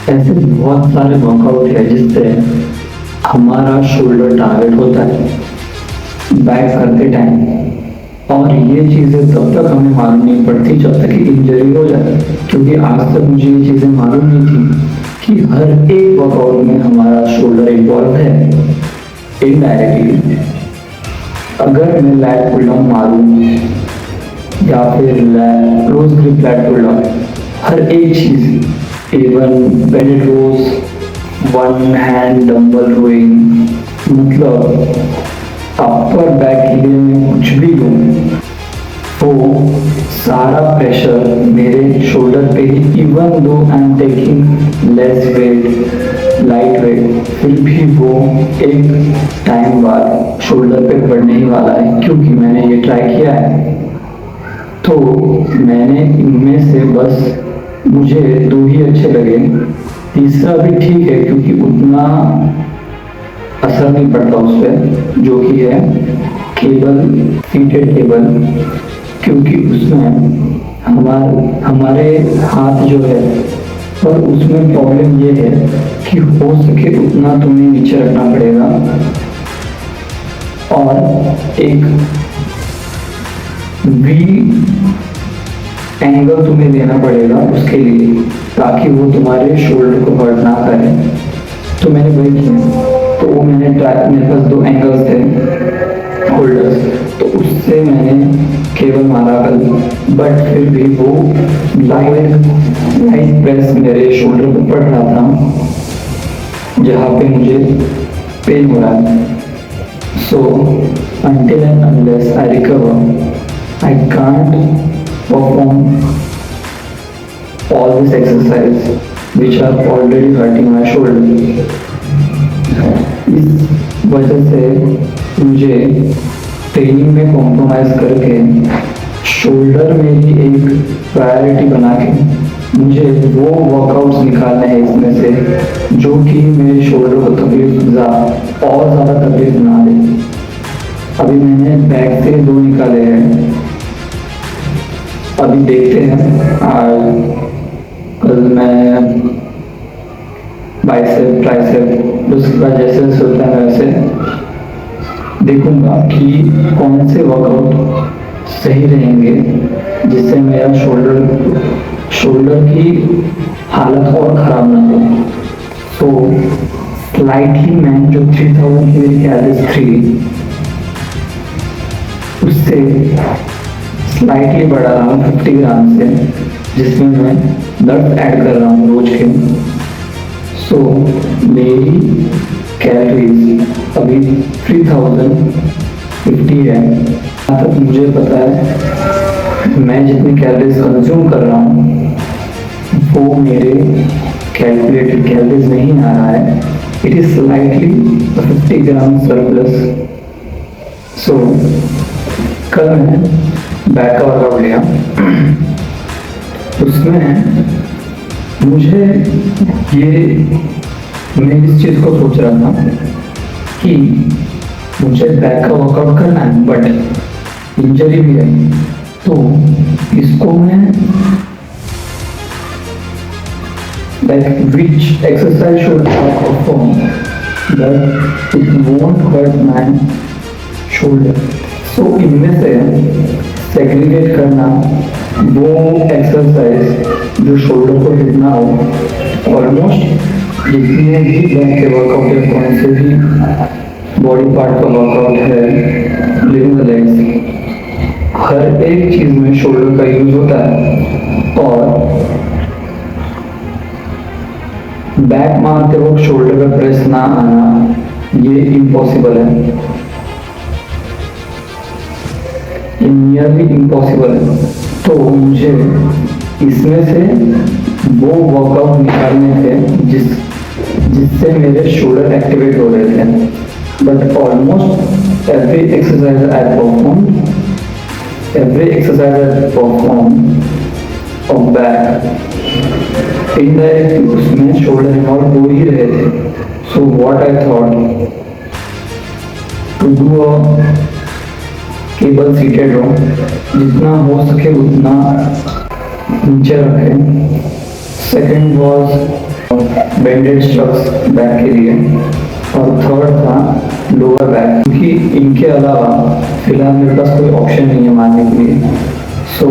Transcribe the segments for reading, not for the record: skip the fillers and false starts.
ऐसे बहुत सारे वर्कआउट है जिससे हमारा शोल्डर टारगेट होता है बैक करते टाइम। और ये चीज़ें तब तक हमें मालूम नहीं पड़ती जब तक कि इंजरी हो जाए, क्योंकि आज तक मुझे ये चीज़ें मालूम नहीं थी कि हर एक वर्कआउट में हमारा शोल्डर इन्वॉल्व है इनडायरेक्टली। अगर मैं लैट पुल डाउन मारूं या फिर close grip lat pull down, हर एक चीज़, even bended rows, one hand dumbbell rowing, मतलब अपर बैक के लिए मैं कुछ भी लूँ तो सारा प्रेशर मेरे शोल्डर पे ही, even though I am taking less weight, light weight, फिर भी वो एक टाइम बाद शोल्डर पे पड़ने ही वाला है, क्योंकि मैंने ये ट्राई किया है। तो मैंने इनमें से बस मुझे दो ही अच्छे लगे, तीसरा भी ठीक है क्योंकि उतना असर नहीं पड़ता उस पर, जो कि है केबल, सीटेड केबल, क्योंकि उसमें हमारे हाथ जो है, और उसमें प्रॉब्लम ये है कि हो सके उतना तुम्हें नीचे रखना पड़ेगा और एक वी एंगल तुम्हें देना पड़ेगा उसके लिए, ताकि वो तुम्हारे शोल्डर को हर्ट ना करे। तो मैंने वही किया, तो वो मैंने ट्राई, मेरे पास दो एंगल्स थे होल्डर्स, तो उससे मैंने केबल मारा कल, बट फिर भी वो लाइट प्रेस मेरे शोल्डर पर पड़ रहा था जहाँ पे मुझे पेन हो रहा है। सो until and unless I recover, I can't perform all this exercise which are already hurting my shoulder. इस वजह से मुझे ट्रेनिंग में कॉम्प्रोमाइज़ करके शोल्डर में ही एक प्रायोरिटी बना के मुझे वो वर्कआउट्स निकालने हैं इसमें से जो कि मेरे शोल्डर को तकलीफ और ज़्यादा तकलीफ ना दे। अभी मैंने बैक से दो निकाले हैं, अभी देखते हैं। कल मैं बाइसेप, ट्राइसेप, उसके बाद जैसे जैसे होता है वैसे देखूंगा कि कौन से वर्कआउट सही रहेंगे जिससे मेरा शोल्डर की हालत और ख़राब ना हो। तो स्लाइटली मैं जो 3000 की मेरी कैलोरीज थी उससे स्लाइटली बढ़ा रहा हूँ 50 ग्राम से, जिसमें मैं नट्स ऐड कर रहा हूँ रोज के। सो मेरी कैलोरीज अभी 3050 है। जहाँ तक मुझे पता है मैं जितनी कैलोरीज कंज्यूम कर रहा हूँ वो मेरे कैलकुलेटेड कैलोरीज नहीं आ रहा है, it is slightly 50 gram surplus. So कल मैं बैक का वर्कआउट लिया, उसमें मुझे मैं इस चीज़ को सोच रहा था कि मुझे बैक का वर्कआउट करना है बट इंजरी भी है, तो इसको मैं like which exercise should I perform that it won't hurt my shoulder. So इनमें से सेग्रीगेट करना वो एक्सरसाइज जो शोल्डर को हिट ना हो। ऑलमोस्ट जितने भी बैक के वर्कआउट है, कौन से भी बॉडी पार्ट का वर्कआउट है, लिविंग द लेग्स, हर एक चीज़ में शोल्डर का यूज होता है। और बैक मारते वक्त शोल्डर पे प्रेस ना आना ये इम्पॉसिबल है, ये नियरली इम्पॉसिबल है। तो मुझे इसमें से वो वर्कआउट निकालने थे जिससे मेरे शोल्डर एक्टिवेट हो रहे थे। But almost every exercise I perform of back indirectly उसमें शोल्डर इन्वॉल्व हो ही रहे थे। So what I thought to do a cable seated row, जितना हो सके उतना नीचे रखें। सेकंड वाज बेंडेड स्ट्रक्स बैक के लिए, और थर्ड था लोअर बैक, क्योंकि इनके अलावा फिलहाल मेरे पास कोई ऑप्शन नहीं है मारने के लिए। सो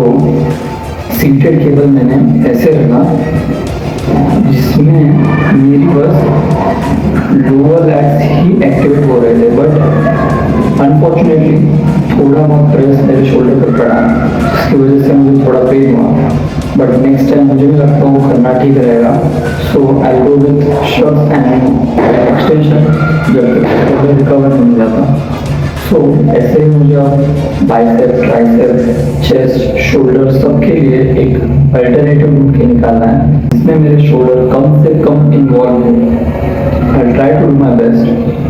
सीटेड केबल मैंने ऐसे रखा जिसमें मेरी बस लोअर लैग्स ही एक्टिवेट हो रहे थे, बट अनफॉर्चुनेटली थोड़ा बहुत प्रेस मेरे शोल्डर पर पड़ा, जिसकी वजह से मुझे थोड़ा पेन हुआ। बट नेक्स्ट टाइम मुझे भी लगता है वो करना ठीक रहेगा। So I go with shorts and extension जब तक रिकवर नहीं जाता। सो ऐसे ही मुझे अब बाइसेप, ट्राइसेप, चेस्ट, शोल्डर सबके लिए एक अल्टरनेटिव रूट के निकालना है जिसमें मेरे शोल्डर कम से कम इन्वॉल्व हो। I try to do my best.